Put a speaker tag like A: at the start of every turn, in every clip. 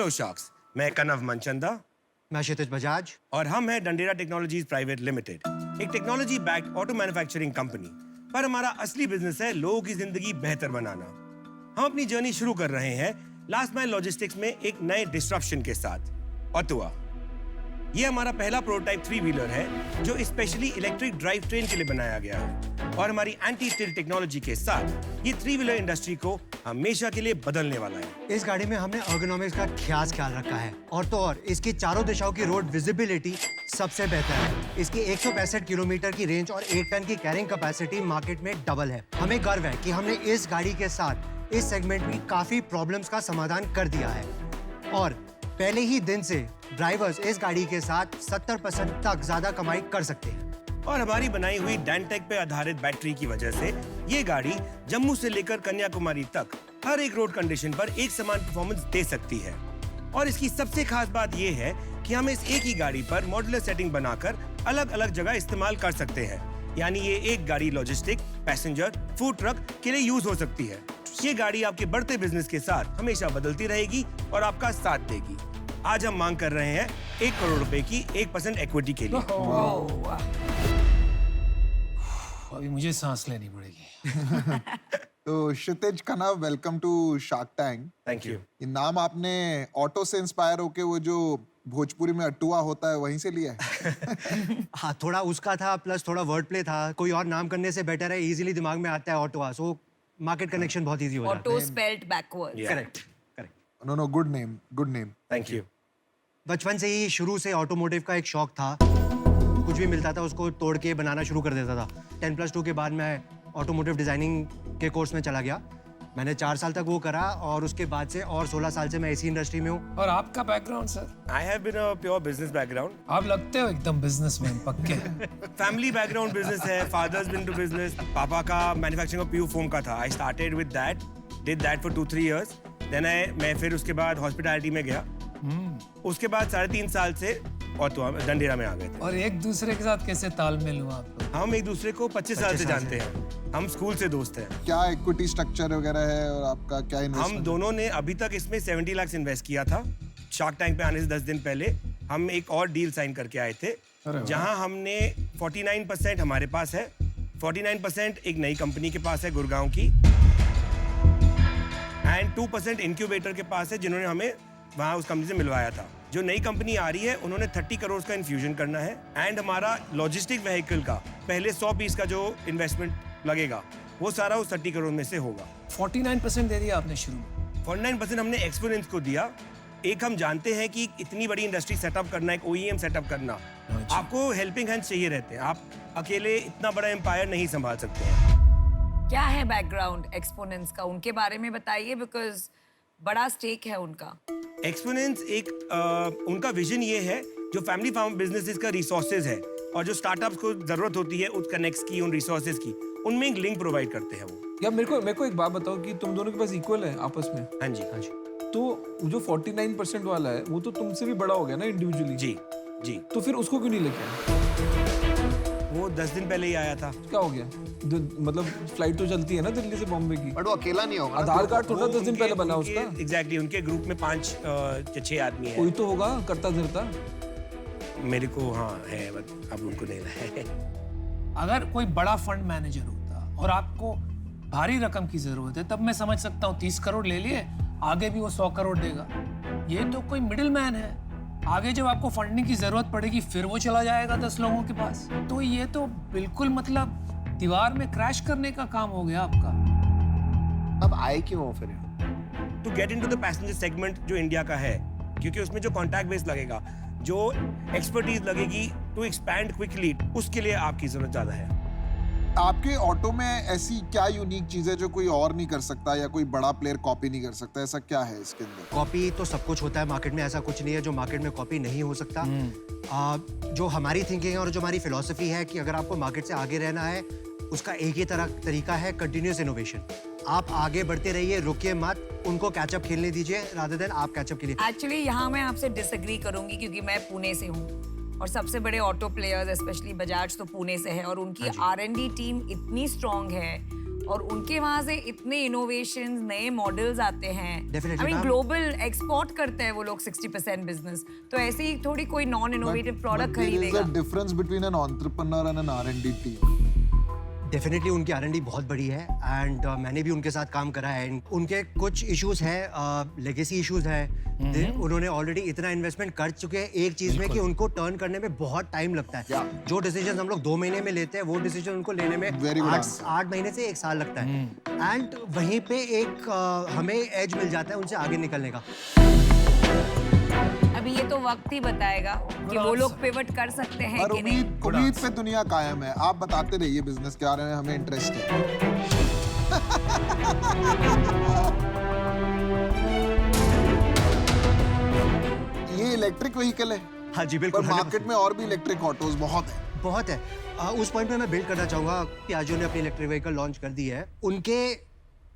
A: Hello sharks, मैं कनव मनचंदा।
B: मैं क्षितिज बजाज।
A: और हम हैं डंडेरा टेक्नोलॉजीज प्राइवेट लिमिटेड, एक technology backed auto manufacturing company. पर हमारा असली बिजनेस है लोगों की जिंदगी बेहतर बनाना। हम अपनी जर्नी शुरू कर रहे हैं लास्ट माइल लॉजिस्टिक्स में एक नए डिस्ट्रप्शन के साथ, ऑटोवा। ये हमारा पहला प्रोटोटाइप 3 व्हीलर है जो स्पेशली इलेक्ट्रिक ड्राइव ट्रेन के लिए बनाया गया है। और हमारी एंटी टिल्ट टेक्नोलॉजी के साथ ये 3 व्हीलर इंडस्ट्री को हमेशा के लिए बदलने वाला है।
B: इस गाड़ी में हमने अर्गोनॉमिक्स का खास ख्याल रखा है और तो और इसकी चारों दिशाओं की रोड विजिबिलिटी सबसे बेहतर है। इसकी 165 किलोमीटर की रेंज और 1 टन की कैरिंग कैपेसिटी मार्केट में डबल है। हमें गर्व है कि हमने इस गाड़ी के साथ इस सेगमेंट में काफी प्रॉब्लम्स का समाधान कर दिया है और पहले ही दिन से ड्राइवर्स इस गाड़ी के साथ 70% तक ज्यादा कमाई कर सकते हैं।
A: और हमारी बनाई हुई डैनटेक पे आधारित बैटरी की वजह से ये गाड़ी जम्मू से लेकर कन्याकुमारी तक हर एक रोड कंडीशन पर एक समान परफॉर्मेंस दे सकती है। और इसकी सबसे खास बात ये है कि हम इस एक ही गाड़ी पर मॉड्यूलर सेटिंग बनाकर अलग अलग जगह इस्तेमाल कर सकते हैं। यानी ये एक गाड़ी लॉजिस्टिक, पैसेंजर, फूड ट्रक के लिए यूज हो सकती है। ये गाड़ी आपके बढ़ते बिजनेस के साथ हमेशा बदलती रहेगी और आपका साथ देगी। आज हम मांग कर रहे हैं 1 करोड़ रुपए की 1% इक्विटी के लिए।
C: अभी मुझे सांस लेनी पड़ेगी।
D: तो Kshitij Kanav, welcome to Shark Tank.
A: Thank you.
D: ये नाम आपने ऑटो से इंस्पायर होके वो जो भोजपुरी में अट्टुआ होता है वहीं से लिया है?
B: हाँ, थोड़ा उसका था प्लस थोड़ा वर्ड प्ले था। कोई और नाम करने से बेटर है, इजीली दिमाग में आता है ऑटोवा। सो मार्केट कनेक्शन बहुत इजी हो जाता है।
E: Auto spelled backward.
B: Correct.
D: No, good name, good name.
A: Thank you.
B: बचपन से ही शुरू से ऑटोमोटिव का एक शौक था। कुछ भी मिलता था उसको तोड़ के बनाना शुरू कर देता था। 10+2 के बाद मैं ऑटोमोटिव डिजाइनिंग के कोर्स में चला गया। मैंने 4 साल तक वो करा और उसके बाद से और 16 साल से मैं इसी इंडस्ट्री में हूँ।
C: और आपका background sir?
A: I have been a pure business background.
C: आप लगते हो एकदम बिजनेसमैन पक्के।
A: फैमिली बैकग्राउंड बिजनेस है। Father's been to business. पापा का मैन्युफैक्चरिंग ऑफ पीयू फोम का था। I started with that, did that for 2-3 years. Then मैं फिर उसके बाद हॉस्पिटैलिटी में गया। उसके बाद 3.5 साल से और तो हम डंडेरा में आ गए थे।
C: और एक दूसरे के साथ कैसे तालमेल हुआ आप लोग?
A: हम एक दूसरे को 25 साल से जानते हैं। हम स्कूल से दोस्त हैं।
D: क्या इक्विटी स्ट्रक्चर वगैरह है और आपका क्या इन्वेस्टमेंट?
A: हम दोनों ने अभी तक इसमें 70 लाख इन्वेस्ट किया था। शार्क टैंक पे आने से 10 दिन पहले हम एक और डील साइन करके आए थे, जहां हमने 49% हमारे पास है, 49% एक नई कंपनी के पास है गुड़गांव की, एंड 2% इंक्यूबेटर के पास है जिन्होंने हमें वहां उस कंपनी से मिलवाया था। जो नई कंपनी आ रही है उन्होंने 30 करोड़ का इन्फ्यूजन करना है एंड हमारा लॉजिस्टिक व्हीकल का पहले 100 पीस का जो इन्वेस्टमेंट लगेगा वो सारा उस 30 करोड़ में से होगा।
C: 49% दे दिया आपने शुरू में?
A: 49% हमने एक्सपोनेंस को दिया। एक हम जानते हैं कि इतनी बड़ी इंडस्ट्री सेटअप करना, एक OEM सेटअप करना, आपको हेल्पिंग हैंड चाहिए रहते हैं। आप अकेले इतना बड़ा एम्पायर नहीं संभाल सकते हैं।
E: क्या है बैकग्राउंड एक्सपोनेंस का, उनके बारे में बताइए, बिकॉज बड़ा स्टेक है उनका।
A: एक्सपोनेंस एक उनका विजन ये है, जो फैमिली फार्म बिजनेसेस का रिसोर्सेज है और जो स्टार्टअप्स को जरूरत होती है उस कनेक्ट्स की, उन रिसोर्सेज की, उनमें एक लिंक प्रोवाइड करते हैं वो।
F: या मेरे को एक बात बताओ कि तुम दोनों के पास इक्वल है आपस में?
A: हाँ जी, हाँ जी।
F: तो जो 49% वाला है वो तो तुमसे भी बड़ा हो गया ना इंडिविजुअली?
A: जी जी।
F: तो फिर उसको क्यों नहीं लेके आए?
A: वो 10 दिन पहले ही आया था।
F: क्या हो गया? मतलब फ्लाइट तो चलती है ना दिल्ली से बॉम्बे की।
D: बट वो अकेला नहीं होगा।
F: आधार कार्ड थोड़ा 10 दिन पहले बना उसका।
A: एग्जैक्टली, उनके ग्रुप में 5 या 6 आदमी
F: कोई
A: है।
F: तो होगा करता धरता।
A: मेरे को हाँ है, बट अब उनको नहीं है।
C: अगर कोई बड़ा फंड मैनेजर होता और आपको भारी रकम की जरूरत है तब मैं समझ सकता हूँ 30 करोड़ ले लिए, आगे भी वो 100 करोड़ देगा। ये तो कोई मिडिल मैन है, आगे जब आपको फंडिंग की जरूरत पड़ेगी फिर वो चला जाएगा 10 लोगों के पास। तो ये तो बिल्कुल मतलब दीवार में क्रैश करने का काम हो गया आपका।
D: अब आए क्यों हो फिर?
A: To get into the passenger segment जो इंडिया का है, क्योंकि उसमें जो कॉन्टैक्ट बेस लगेगा, जो एक्सपर्टीज लगेगी टू एक्सपैंड क्विकली, उसके लिए आपकी जरूरत ज्यादा है।
D: आपके ऑटो में ऐसी क्या यूनिक चीज है जो कोई और नहीं कर सकता या कोई बड़ा प्लेयर कॉपी नहीं कर सकता? ऐसा क्या है इसके अंदर?
B: कॉपी तो सब कुछ होता है मार्केट में, ऐसा कुछ नहीं है जो मार्केट में कॉपी नहीं हो सकता। जो हमारी थिंकिंग है और जो हमारी फिलॉसफी है कि अगर आपको मार्केट से आगे रहना है, उसका एक ही तरीका है, कंटिन्यूअस इनोवेशन। आप आगे बढ़ते रहिए, रुकिए मत, उनको कैचअप खेलने दीजिए रादर देन आप कैचअप के लिए।
E: एक्चुअली यहाँ मैं आपसे डिसएग्री करूंगी क्योंकि मैं पुणे से हूँ और सबसे बड़े ऑटो प्लेयर्स स्पेशली बजाज तो पुणे से है और उनकी R&D टीम इतनी स्ट्रांग है और उनके वहां से इतने इनोवेशंस, नए मॉडल्स आते हैं।
B: Definitely,
E: I mean
B: ma'am.
E: Global export करते हैं वो लोग 60% बिजनेस, तो ऐसे ही थोड़ी कोई नॉन इनोवेटिव प्रोडक्ट खरीदेगा।
D: There is a difference between an entrepreneur and an R&D team.
B: Definitely उनकी R&D बहुत बड़ी है एंड मैंने भी उनके साथ काम करा है। उनके कुछ इश्यूज हैं, लेगेसी इश्यूज हैं। उन्होंने ऑलरेडी इतना इन्वेस्टमेंट कर चुके हैं एक चीज में कि उनको टर्न करने में बहुत टाइम लगता है। जो डिसीजन हम लोग 2 महीने में लेते हैं वो डिसीजन उनको लेने में
D: Very good answer.
B: 8 महीने से 1 साल लगता है। एंड वहीं पे एक हमें एज मिल जाता है उनसे आगे निकलने का।
E: अभी ये तो वक्त ही बताएगा कि वो लोग पिवट कर सकते हैं
D: और
E: कि नहीं।
D: उम्मीद पे दुनिया कायम है। आप बताते रहिए बिजनेस के बारे में, हमें इंटरेस्ट है। ये इलेक्ट्रिक व्हीकल है,
B: हाँ जी बिल्कुल।
D: पर मार्केट में और भी इलेक्ट्रिक ऑटोज बहुत है।
B: बहुत है। उस पॉइंट पे मैं बिल्ड करना चाहूंगा। पियाजो ने अपनी इलेक्ट्रिक व्हीकल लॉन्च कर दी है। उनके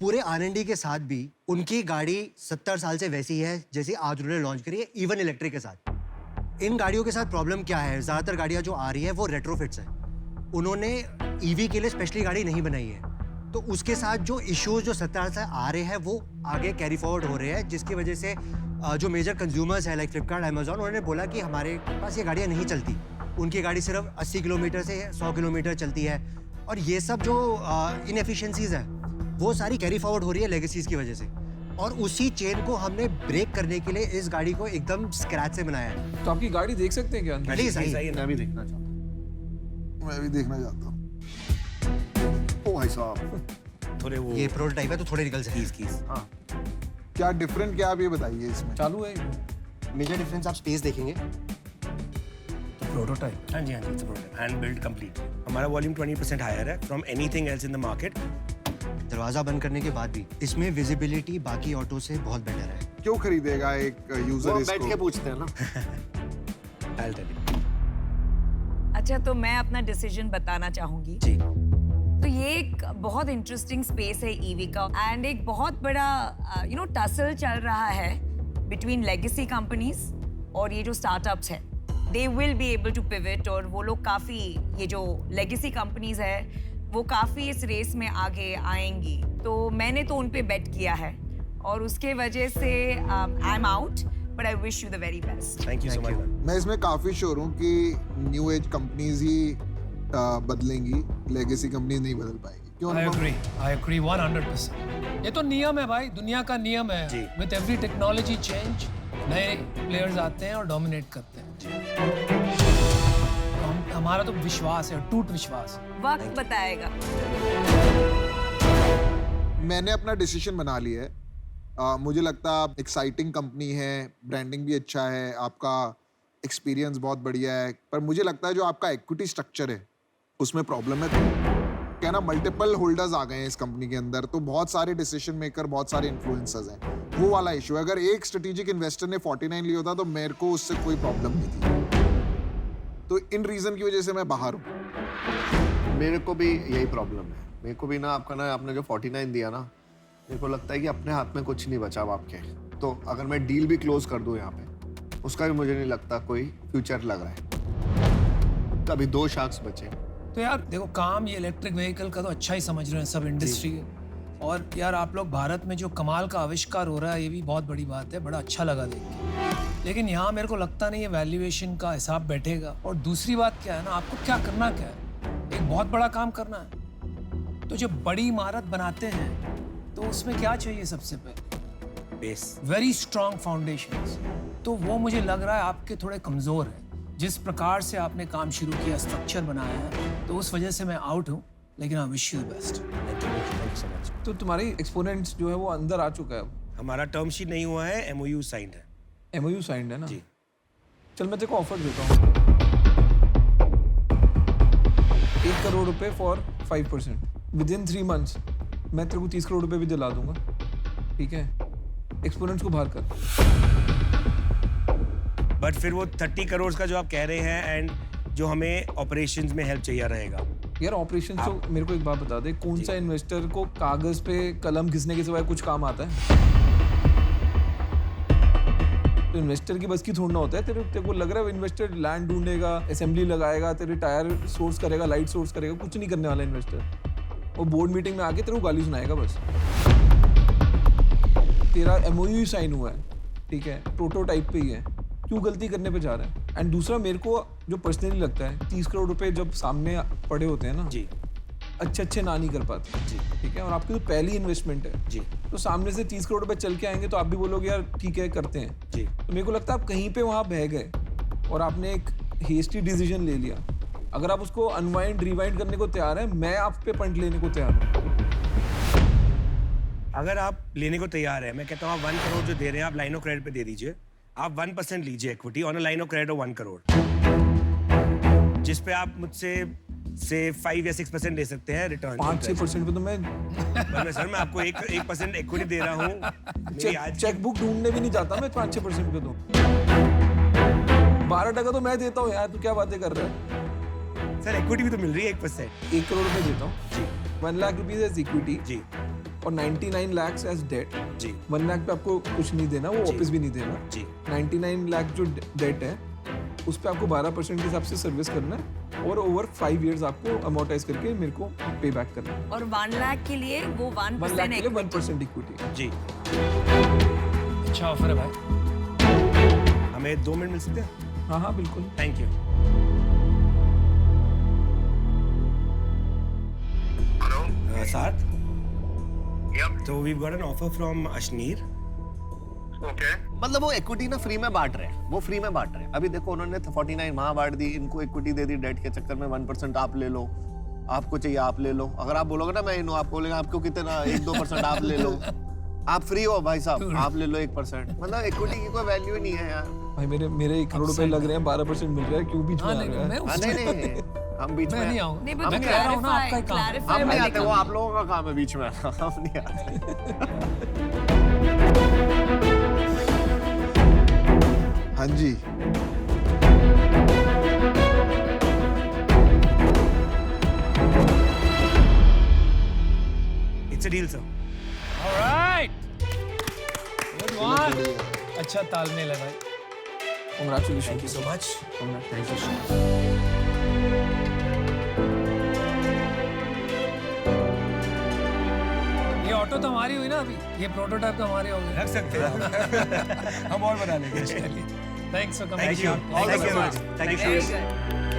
B: पूरे R&D के साथ भी उनकी गाड़ी 70 साल से वैसी है जैसी आज उन्होंने लॉन्च करी है, इवन इलेक्ट्रिक के साथ। इन गाड़ियों के साथ प्रॉब्लम क्या है? ज्यादातर गाड़ियां जो आ रही है वो रेट्रोफिट्स है। उन्होंने EV के लिए स्पेशली गाड़ी नहीं बनाई है, तो उसके साथ जो इश्यूज जो 70 साल से आ रहे हैं वो आगे कैरी फॉरवर्ड हो रहे हैं, जिसकी वजह से जो मेजर कंज्यूमर्स है लाइक फ्लिपकार्ट, अमेजोन, उन्होंने बोला कि हमारे पास ये गाड़ियाँ नहीं चलती। उनकी गाड़ी सिर्फ 80 किलोमीटर से 100 किलोमीटर चलती है, और ये सब जो इनएफिशिएंसीज है वो सारी कैरी फॉरवर्ड हो रही है लेगेसीज की वजह से। और उसी चेन को हमने ब्रेक करने के लिए इस गाड़ी को एकदम स्क्रैच से बनाया है।
F: तो आपकी गाड़ी देख सकते हैं क्या अंदर?
B: प्लीज आइए।
G: मैं भी देखना चाहता हूँ।
D: मैं भी देखना चाहता हूँ। ओ भाई साहब,
A: थोड़े वो
B: ये प्रोटोटाइप है तो थोड़े निकल
A: कीज
B: जाएंगे।
A: कीज।
G: हाँ,
D: क्या डिफरेंट, क्या आप ये बताइए इसमें।
F: चालू है?
B: मेजर डिफरेंस आप स्पेस देखेंगे।
F: प्रोटोटाइप।
A: हाँ जी हाँ जी, it's product hand build complete. हमारा वॉल्यूम 20% हायर है from anything else in the market.
B: दरवाजा बंद करने के बाद भी इसमें विजिबिलिटी बाकी ऑटो से बहुत बेटर है।
D: क्यों खरीदेगा एक
G: वो
D: यूजर
G: हम
D: इसको?
G: बैठ के पूछते हैं ना।
A: I'll tell you।
E: अच्छा, तो मैं अपना डिसीजन बताना चाहूंगी।
A: जी।
E: तो ये एक बहुत इंटरेस्टिंग स्पेस है ईवी का, एंड एक बहुत बड़ा टसल चल रहा है बिटवीन लेगेसी कंपनीज और ये जो स्टार्टअप्स है। They will be able to pivot, और वो लोग काफ़ी, ये जो लेगेसी कंपनीज है वो काफ़ी इस रेस में आगे आएंगी। तो मैंने तो उन पे बेट किया है, और उसके वजह से I am out, but I wish you the very best.
A: Thank you so much.
D: मैं इसमें काफी श्योर हूँ कि न्यू एज कंपनीज ही बदलेंगी, लेगेसी कंपनीज नहीं बदल पाएगी। क्यों
C: I
D: अनुपम?
C: agree 100%। ये तो नियम है भाई, दुनिया का नियम है।
A: जी।
C: विद एवरी टेक्नोलॉजी चेंज नए प्लेयर्स आते हैं और डोमिनेट करते हैं। हमारा तो विश्वास है, टूट विश्वास।
E: वक्त बताएगा।
D: मैंने अपना डिसीजन बना लिया है। मुझे लगता है आप एक्साइटिंग कंपनी है, ब्रांडिंग भी अच्छा है, आपका एक्सपीरियंस बहुत बढ़िया है, पर मुझे लगता है जो आपका इक्विटी स्ट्रक्चर है उसमें प्रॉब्लम है। क्या ना, मल्टीपल होल्डर्स आ गए हैं इस कंपनी के अंदर, तो बहुत सारे डिसीजन मेकर, बहुत सारे इन्फ्लुएंसर्स हैं, वो वाला इशू है। अगर एक स्ट्रेटेजिक इन्वेस्टर ने 49 लिया होता तो मेरे को उससे कोई प्रॉब्लम नहीं थी। तो इन रीजन की वजह से मैं बाहर हूँ।
G: मेरे को भी यही प्रॉब्लम है। मेरे को भी ना आपने जो 49 दिया ना, मेरे को लगता है कि अपने हाथ में कुछ नहीं बचा अब आपके। तो अगर मैं डील भी क्लोज कर दूं यहाँ पे, उसका भी मुझे नहीं लगता कोई फ्यूचर लग रहा है। तभी 2 शार्क्स बचे।
C: तो यार देखो, काम ये इलेक्ट्रिक व्हीकल का तो अच्छा ही समझ रहे हैं सब इंडस्ट्री के। और यार आप लोग भारत में जो कमाल का आविष्कार हो रहा है, ये भी बहुत बड़ी बात है, बड़ा अच्छा लगा देख के। लेकिन यहाँ मेरे को लगता नहीं है वैल्यूएशन का हिसाब बैठेगा। और दूसरी बात क्या है ना, आपको क्या करना क्या है, एक बहुत बड़ा काम करना है। तो जब बड़ी इमारत बनाते हैं तो उसमें क्या चाहिए? सबसे पहले
A: बेस।
C: Very strong foundations. तो वो मुझे लग रहा है आपके थोड़े कमज़ोर हैं। जिस प्रकार से आपने काम शुरू किया, स्ट्रक्चर बनाया है, तो उस वजह से मैं आउट हूँ। लेकिन I wish you the best.
A: Thank you so much.
F: तो तुम्हारी एक्सपोनेंट्स जो है वो अंदर आ चुका है अब।
A: हमारा टर्म शीट नहीं हुआ है, MOU साइंड है।
F: MOU साइंड है ना?
A: जी।
F: चल मैं तेरे को ऑफर देता हूँ 1 करोड़ रुपए फॉर 5%। विदिन 3 months मैं तेरे को 30 करोड़ रुपए भी दिला दूंगा। ठीक है, एक्सपोनेंट्स को बाहर कर।
A: बट फिर वो 30 करोड़ का जो आप कह रहे हैं, एंड जो हमें ऑपरेशंस में हेल्प चाहिए रहेगा।
F: यार ऑपरेशन तो मेरे को एक बात बता दे, कौन सा इन्वेस्टर को कागज पे कलम घिसने के सिवाय कुछ काम आता है? तो इन्वेस्टर की बस की थोड़ा ना होता है। तेरे को लग रहा है इन्वेस्टर लैंड ढूंढेगा, असेंबली लगाएगा, तेरे टायर सोर्स करेगा, लाइट सोर्स करेगा, कुछ नहीं करने वाला इन्वेस्टर। वो बोर्ड मीटिंग में आके तेरे को गाली सुनाएगा बस। तेरा MOU साइन हुआ है, ठीक है, प्रोटोटाइप पे ही है, क्यों गलती करने पे जा रहा है? एंड दूसरा मेरे को जो पर्सनली लगता है 30 करोड़ रुपए जब सामने पड़े होते हैं ना
A: जी
F: अच्छे ना नहीं कर पाते
A: जी
F: ठीक है, और आपकी तो पहली इन्वेस्टमेंट है
A: जी
F: तो सामने से 30 करोड़ रुपए चल के आएंगे तो आप भी बोलोगे यार ठीक है करते हैं।
A: जी
F: तो मेरे को लगता है आप कहीं पे वहां बह गए और आपने एक हेस्टी डिसीजन ले लिया। अगर आप उसको अनवाइंड रिवाइंड करने को तैयार है, मैं आप पे पंट लेने को तैयार हूँ।
A: अगर आप लेने को तैयार है, मैं कहता हूँ आप 1 करोड़ जो दे रहे हैं आप लाइन ऑफ क्रेडिट पे दे दीजिए। आप 1% लीजिए equity on a line of credit of 1 crore, जिस पे आप मुझसे से 5 या 6% ले सकते हैं रिटर्न।
F: 5-6% पे तो मैं
A: सर मैं आपको 1% इक्विटी दे रहा हूँ।
F: चेकबुक ढूंढने भी नहीं जाता मैं 5-6% पे तो 12% तो मैं देता हूँ यार, तू क्या बातें कर रहा है?
A: सर इक्विटी भी तो मिल रही है 1%।
F: 1 करोड़ रुपए देता हूँ
A: जी
F: 1 लाख रुपीज एज इक्विटी
A: जी
F: और 99 lakhs एज डेट।
A: जी
F: 1 लाख पे आपको कुछ नहीं देना, वो
A: जी।
F: वापस भी नहीं देना।
A: जी
F: 99 लाख जो डेट है उस पे आपको 12% के हिसाब से सर्विस करना है और ओवर 5 years आपको अमोर्टाइज करके मेरे को पे बैक करना है।
E: और 1 लाख के लिए वो
F: 1 लाख
E: 1%
F: के लिए 1% इक्विटी।
A: जी
C: अच्छा ऑफर है भाई।
A: हमें 2 मिनट मिल सकते हैं?
F: हाँ बिल्कुल।
A: Thank you. साथ तो we got an offer from Ashneer.
G: मतलब वो इक्विटी ना फ्री में बांट रहे हैं, वो फ्री में बांट रहे हैं। अभी देखो उन्होंने 49 वहां बांट दी, इनको इक्विटी दे दी डेट के चक्कर में। 1% आप ले लो, आपको चाहिए आप ले लो। अगर आप बोलोगे ना मैं इन हूं, आप बोलेंगे आपको कितना 1-2% आप ले लो। आप फ्री हो भाई साहब, आप ले लो 1%। मतलब इक्विटी की कोई वैल्यू ही नहीं है यार।
F: भाई मेरे 1 करोड़ रुपए लग रहे हैं, 12% मिल रहा है, क्यों बीच में
C: हाँ
F: आ
C: नहीं
F: रहा है?
C: मैं
G: हाँ, नहीं हम बीच
C: मैं
G: में
C: नहीं आऊंगा।
E: नहीं
C: मैं
E: but
C: कह रहा हूँ ना आपका ही काम है।
E: clarify
G: हम नहीं
E: वाले
G: आते, वो
E: काम।
G: आप लोगों का काम है बीच में। हम नहीं आते।
D: हाँ जी
A: it's a deal sir.
C: Alright good one. अच्छा तालमेल है भाई।
F: Congratulations.
A: Thank you so much.
C: ये ऑटो तो हमारी हुई ना अभी, ये प्रोटोटाइप तो हमारे हो गए।
A: रख सकते हैं हम और बना लेंगे।
C: Thanks for
A: thank you
C: coming.
A: Thank you so much. Thank you.
E: Very good.